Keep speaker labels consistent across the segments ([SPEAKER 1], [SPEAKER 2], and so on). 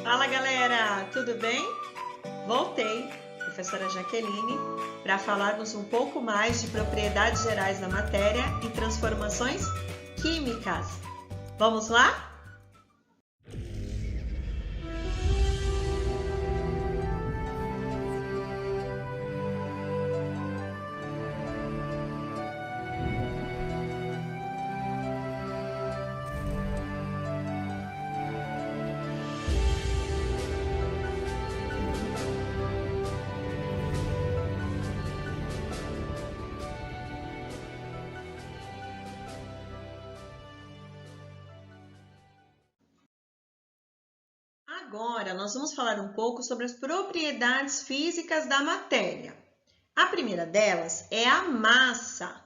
[SPEAKER 1] Fala galera, tudo bem? Voltei, professora Jaqueline, para falarmos um pouco mais de propriedades gerais da matéria e transformações químicas. Vamos lá? Agora, nós vamos falar um pouco sobre as propriedades físicas da matéria. A primeira delas é a massa.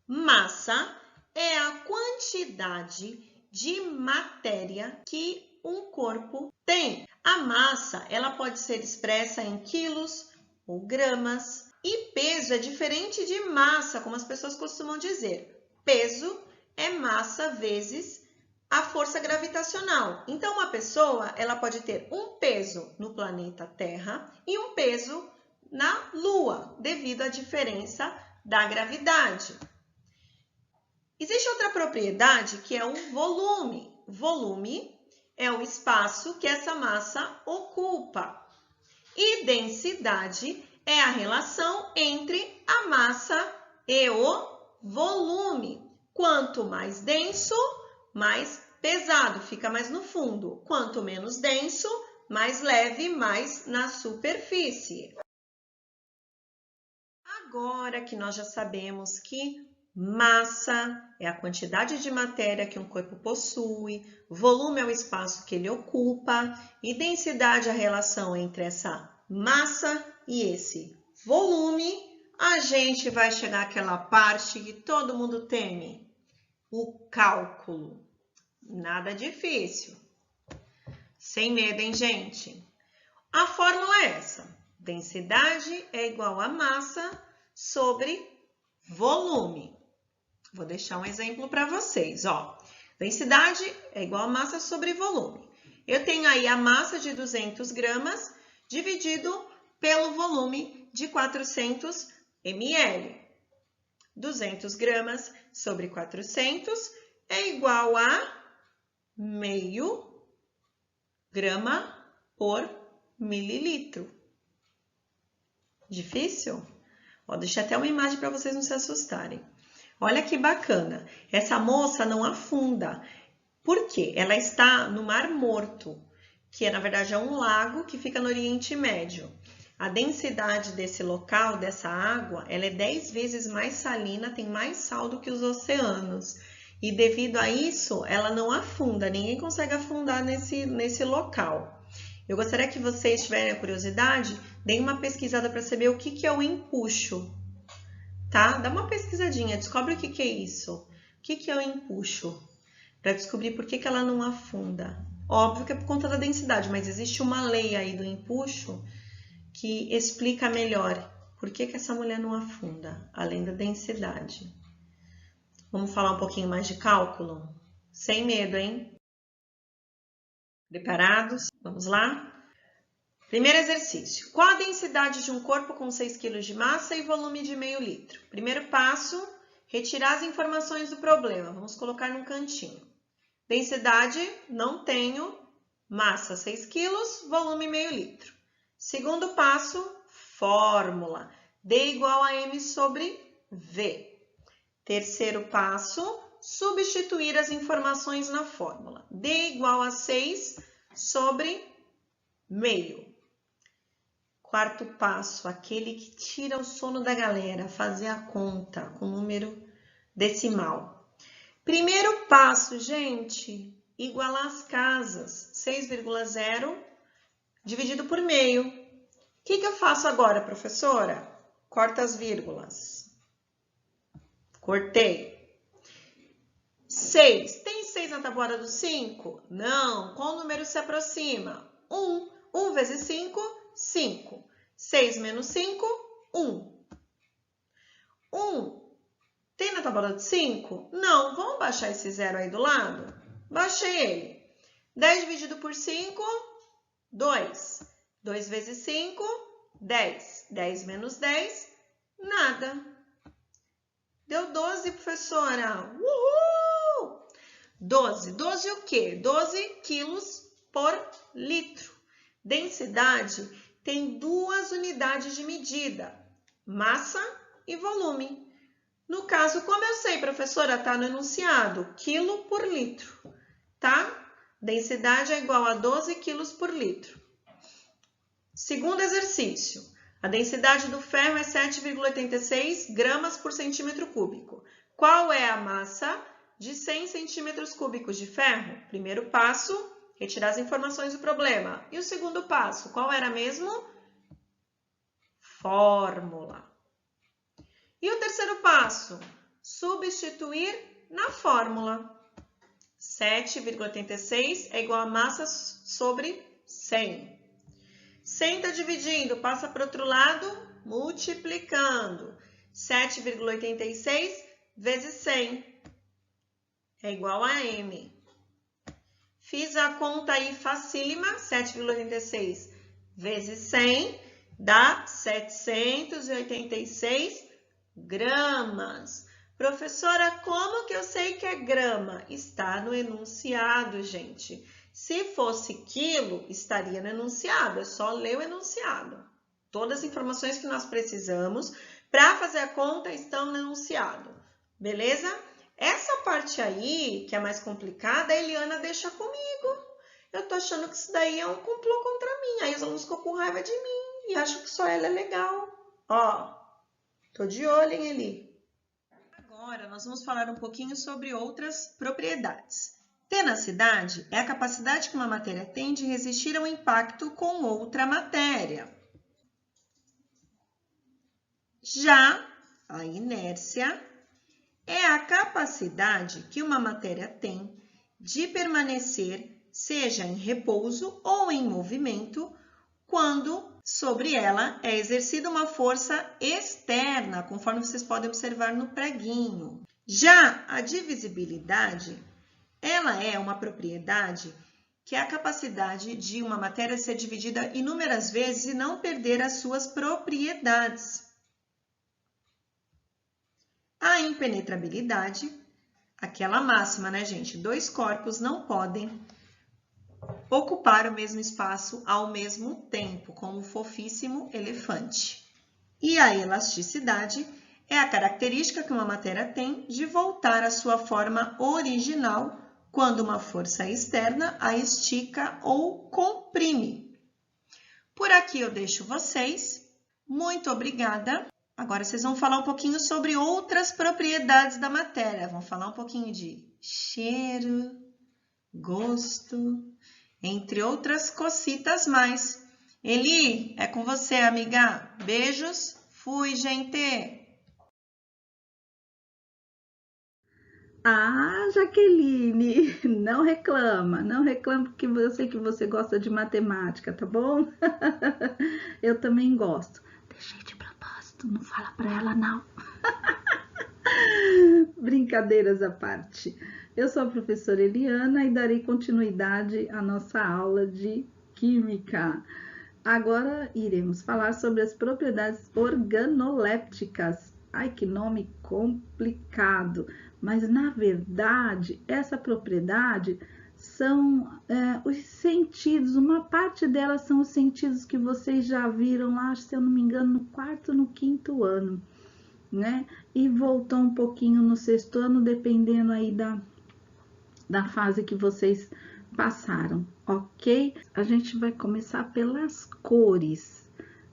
[SPEAKER 1] Massa é a quantidade de matéria que um corpo tem. A massa, ela pode ser expressa em quilos ou gramas. E peso é diferente de massa, como as pessoas costumam dizer. Peso é massa vezes a força gravitacional. Então, uma pessoa, ela pode ter um peso no planeta Terra e um peso na Lua, devido à diferença da gravidade. Existe outra propriedade que é o volume. Volume é o espaço que essa massa ocupa. E densidade é a relação entre a massa e o volume. Quanto mais denso, mais pesado, fica mais no fundo. Quanto menos denso, mais leve, mais na superfície. Agora que nós já sabemos que massa é a quantidade de matéria que um corpo possui, volume é o espaço que ele ocupa e densidade é a relação entre essa massa e esse volume, a gente vai chegar àquela parte que todo mundo teme. O cálculo. Nada difícil. Sem medo, hein, gente? A fórmula é essa. Densidade é igual a massa sobre volume. Vou deixar um exemplo para vocês, ó. Densidade é igual a massa sobre volume. Eu tenho aí a massa de 200 gramas dividido pelo volume de 400 ml. 200 gramas sobre 400 é igual a meio grama por mililitro. Difícil? Ó, deixei até uma imagem para vocês não se assustarem. Olha que bacana. Essa moça não afunda. Por quê? Ela está no Mar Morto, que na verdade é um lago que fica no Oriente Médio. A densidade desse local, dessa água, ela é 10 vezes mais salina, tem mais sal do que os oceanos. E devido a isso, ela não afunda, ninguém consegue afundar nesse local. Eu gostaria que vocês tiverem a curiosidade, deem uma pesquisada para saber o que é o empuxo, tá? Dá uma pesquisadinha, descobre o que é isso. O que é o empuxo? Para descobrir por que ela não afunda. Óbvio que é por conta da densidade, mas existe uma lei aí do empuxo que explica melhor por que essa mulher não afunda, além da densidade. Vamos falar um pouquinho mais de cálculo? Sem medo, hein? Preparados? Vamos lá? Primeiro exercício. Qual a densidade de um corpo com 6 kg de massa e volume de meio litro? Primeiro passo, retirar as informações do problema. Vamos colocar num cantinho. Densidade, não tenho. Massa, 6 kg, volume meio litro. Segundo passo, fórmula. D igual a M sobre V. Terceiro passo, substituir as informações na fórmula. D igual a 6 sobre meio. Quarto passo, aquele que tira o sono da galera, fazer a conta com número decimal. Primeiro passo, gente, igualar as casas. 6,0 dividido por meio. O que eu faço agora, professora? Corta as vírgulas. Cortei. 6. Tem 6 na tabuada do 5? Não. Qual número se aproxima? 1. 1 vezes 5, 5. 6 menos 5, 1. 1. Tem na tabuada do 5? Não. Vamos baixar esse zero aí do lado? Baixei ele. 10 dividido por 5, 2. 2 vezes 5, 10. 10 menos 10, nada. Deu 12, professora. Uhul! 12. 12 o quê? 12 quilos por litro. Densidade tem duas unidades de medida, massa e volume. No caso, como eu sei, professora, está no enunciado, quilo por litro, tá? Densidade é igual a 12 quilos por litro. Segundo exercício, a densidade do ferro é 7,86 gramas por centímetro cúbico. Qual é a massa de 100 centímetros cúbicos de ferro? Primeiro passo, retirar as informações do problema. E o segundo passo, qual era mesmo? Fórmula. E o terceiro passo, substituir na fórmula. 7,86 é igual a massa sobre 100. 100 está dividindo, passa para o outro lado, multiplicando. 7,86 vezes 100 é igual a M. Fiz a conta aí facílima, 7,86 vezes 100 dá 786 gramas. Professora, como que eu sei que é grama? Está no enunciado, gente. Se fosse quilo, estaria no enunciado. É só ler o enunciado. Todas as informações que nós precisamos para fazer a conta estão no enunciado. Beleza? Essa parte aí, que é mais complicada, a Eliana deixa comigo. Eu tô achando que isso daí é um complô contra mim. Aí os alunos ficam com raiva de mim e acham que só ela é legal. Ó, tô de olho, hein, Eli? Agora, nós vamos falar um pouquinho sobre outras propriedades. Tenacidade é a capacidade que uma matéria tem de resistir ao impacto com outra matéria. Já a inércia é a capacidade que uma matéria tem de permanecer, seja em repouso ou em movimento, quando sobre ela é exercida uma força externa, conforme vocês podem observar no preguinho. Já a divisibilidade, ela é uma propriedade que é a capacidade de uma matéria ser dividida inúmeras vezes e não perder as suas propriedades. A impenetrabilidade, aquela máxima, né, gente? Dois corpos não podem ocupar o mesmo espaço ao mesmo tempo, como o fofíssimo elefante. E a elasticidade é a característica que uma matéria tem de voltar à sua forma original quando uma força externa a estica ou comprime. Por aqui eu deixo vocês. Muito obrigada. Agora vocês vão falar um pouquinho sobre outras propriedades da matéria. Vão falar um pouquinho de cheiro, gosto, entre outras cocitas mais. Eli, é com você, amiga. Beijos. Fui, gente.
[SPEAKER 2] Ah, Jaqueline, não reclama porque eu sei que você gosta de matemática, tá bom? Eu também gosto. Deixei de propósito, não fala pra ela não. Brincadeiras à parte. Eu sou a professora Eliana e darei continuidade à nossa aula de Química. Agora iremos falar sobre as propriedades organolépticas. Ai, que nome complicado! Mas, na verdade, essa propriedade são os sentidos, uma parte delas são os sentidos que vocês já viram lá, se eu não me engano, no quarto, no quinto ano, né? E voltou um pouquinho no sexto ano, dependendo aí da fase que vocês passaram, ok? A gente vai começar pelas cores,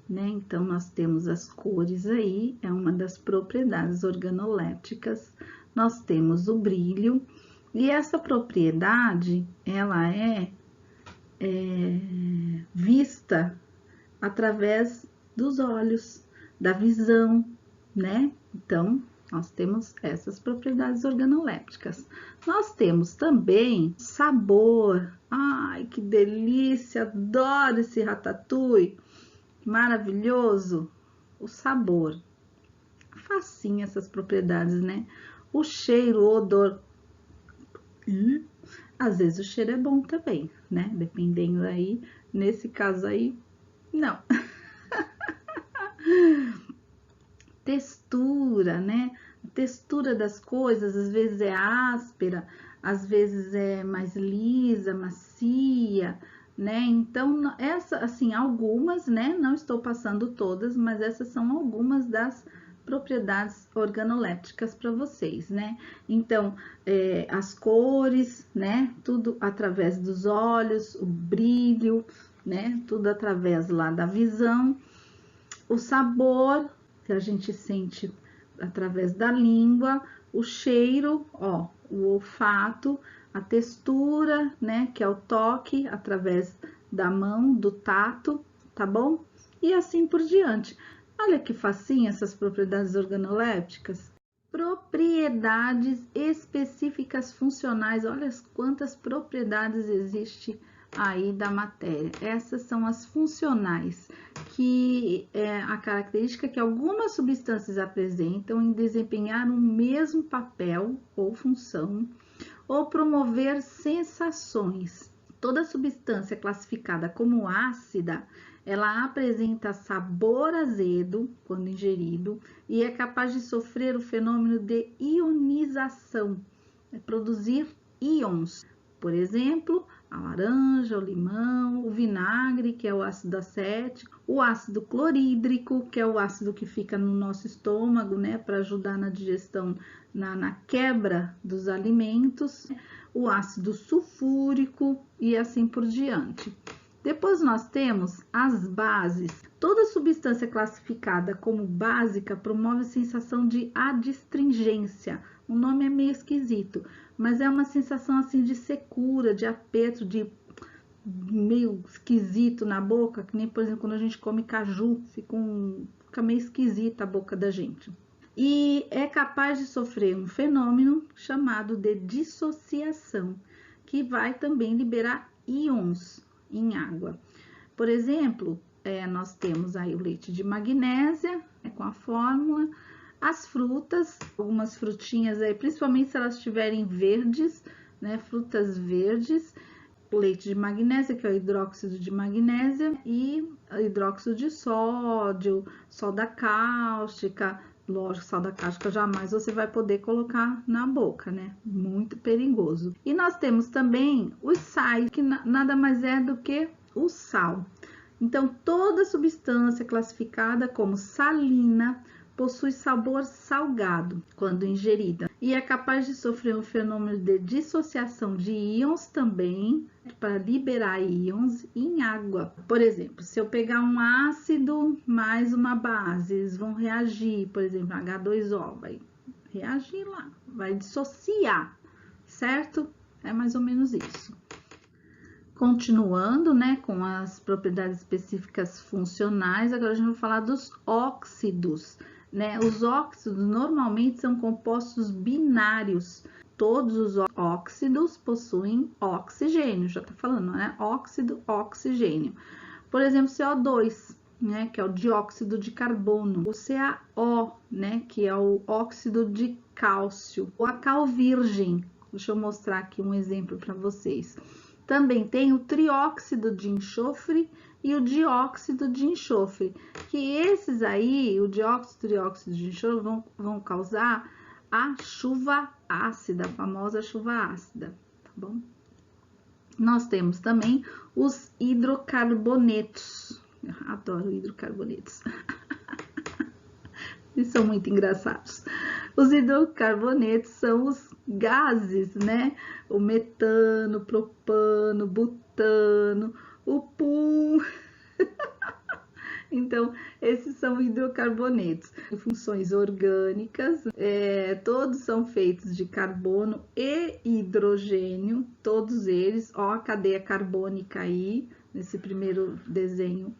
[SPEAKER 2] né? Então, nós temos as cores aí, é uma das propriedades organolépticas. Nós temos o brilho, e essa propriedade, ela é vista através dos olhos, da visão, né? Então, nós temos essas propriedades organolépticas. Nós temos também sabor. Ai, que delícia! Adoro esse ratatouille. Maravilhoso! O sabor. Facinho essas propriedades, né? O cheiro, o odor. Às vezes o cheiro é bom também, né? Dependendo aí, nesse caso aí, não. Textura, né? A textura das coisas, às vezes é áspera, às vezes é mais lisa, macia, né? Então, essa, assim, algumas, né? Não estou passando todas, mas essas são algumas das propriedades organolépticas para vocês, né? Então, as cores, né? Tudo através dos olhos, o brilho, né? Tudo através lá da visão, o sabor que a gente sente através da língua, o cheiro, ó, o olfato, a textura, né, que é o toque através da mão, do tato, tá bom? E assim por diante. Olha que facinho essas propriedades organolépticas. Propriedades específicas funcionais, olha quantas propriedades existe aí da matéria. Essas são as funcionais, que é a característica que algumas substâncias apresentam em desempenhar o mesmo papel ou função, ou promover sensações. Toda substância classificada como ácida, ela apresenta sabor azedo quando ingerido e é capaz de sofrer o fenômeno de ionização, produzir íons. Por exemplo, a laranja, o limão, o vinagre, que é o ácido acético, o ácido clorídrico, que é o ácido que fica no nosso estômago, né, para ajudar na digestão, na quebra dos alimentos, o ácido sulfúrico e assim por diante. Depois nós temos as bases. Toda substância classificada como básica promove sensação de adstringência. O nome é meio esquisito, mas é uma sensação assim de secura, de aperto, de meio esquisito na boca, que nem, por exemplo, quando a gente come caju, fica meio esquisita a boca da gente. E é capaz de sofrer um fenômeno chamado de dissociação, que vai também liberar íons em água. Por exemplo, nós temos aí o leite de magnésia, com a fórmula, as frutas, algumas frutinhas aí, principalmente se elas estiverem verdes, né, frutas verdes, o leite de magnésia, que é o hidróxido de magnésia, e hidróxido de sódio, soda cáustica. Lógico, soda cáustica jamais você vai poder colocar na boca, né? Muito perigoso. E nós temos também os sais, que nada mais é do que o sal. Então, toda substância classificada como salina possui sabor salgado quando ingerida e é capaz de sofrer um fenômeno de dissociação de íons também, para liberar íons em água. Por exemplo, se eu pegar um ácido mais uma base, eles vão reagir, por exemplo, H2O, vai reagir lá, vai dissociar, certo? É mais ou menos isso. Continuando, né, com as propriedades específicas funcionais, agora a gente vai falar dos óxidos, né? Os óxidos normalmente são compostos binários. Todos os óxidos possuem oxigênio, já tá falando, né? Óxido, oxigênio. Por exemplo, CO2, né, que é o dióxido de carbono. O CaO, né, que é o óxido de cálcio. O cal virgem. Deixa eu mostrar aqui um exemplo para vocês. Também tem o trióxido de enxofre e o dióxido de enxofre, que esses aí, o dióxido e o trióxido de enxofre, vão causar a chuva ácida, a famosa chuva ácida, tá bom? Nós temos também os hidrocarbonetos. Eu adoro hidrocarbonetos. Eles são muito engraçados. Os hidrocarbonetos são os gases, né? O metano, propano, butano, o pum. Então, esses são hidrocarbonetos. Funções orgânicas, todos são feitos de carbono e hidrogênio, todos eles, ó, a cadeia carbônica aí, nesse primeiro desenho,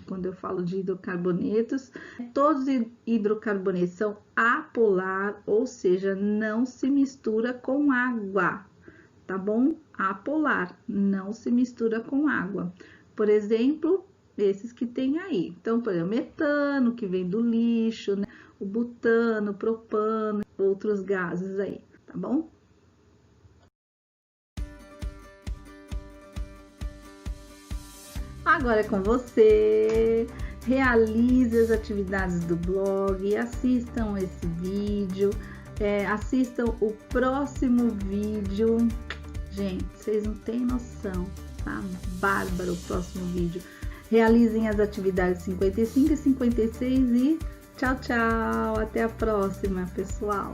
[SPEAKER 2] quando eu falo de hidrocarbonetos. Todos os hidrocarbonetos são apolar, ou seja, não se mistura com água, tá bom? Apolar, não se mistura com água. Por exemplo, esses que tem aí. Então, por exemplo, metano, que vem do lixo, né? O butano, propano, outros gases aí, tá bom? Agora é com você. Realize as atividades do blog, assistam esse vídeo, assistam o próximo vídeo. Gente, vocês não têm noção, tá? Bárbaro o próximo vídeo. Realizem as atividades 55 e 56 e tchau, tchau. Até a próxima, pessoal.